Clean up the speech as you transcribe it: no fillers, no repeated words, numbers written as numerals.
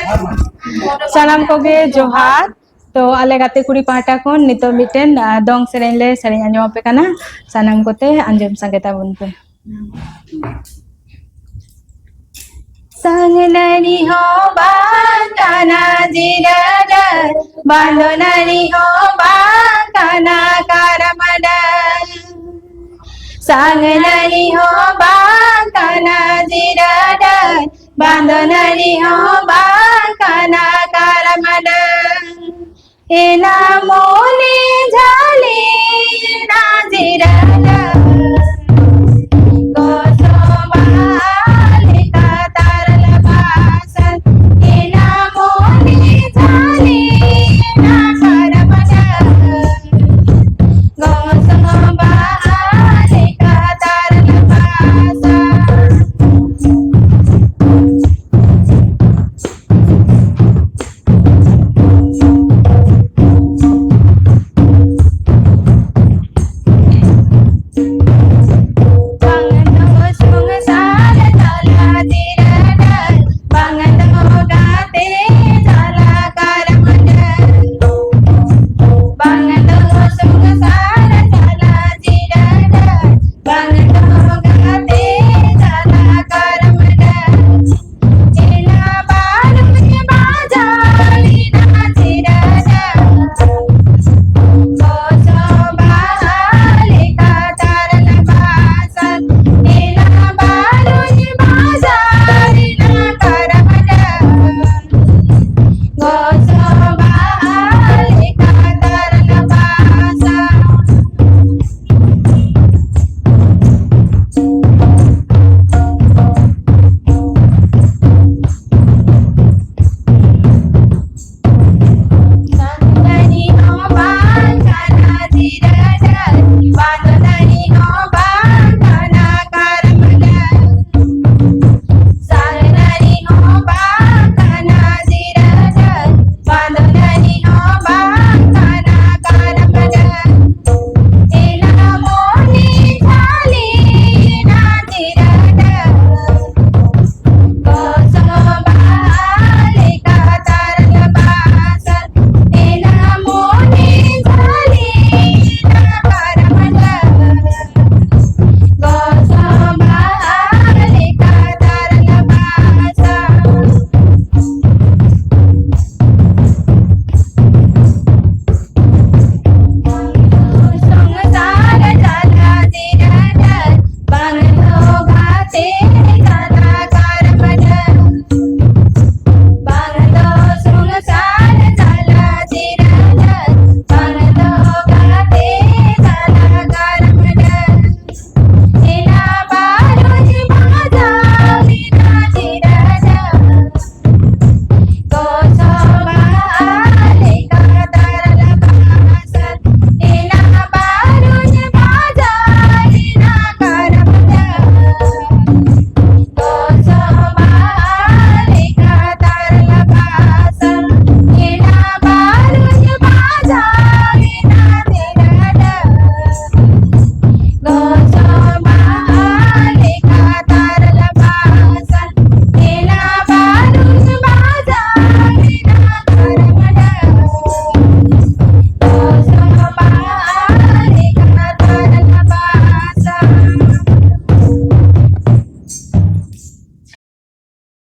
सानाम कोगे जोहार तो आले गाते कुड़ी पाटा कोन नितो मिटेन दोंग सेरेन ले सेरेन आंजम पे काना सानाम कोते आंजम संगे ताबुन पे संगननी हो बांधना जिरडर बांधननी हो बांधना करमडर संगननी हो बांधना जिरडर बांधननी हो बांधना करमडर एना मोने झाले ना जिरडर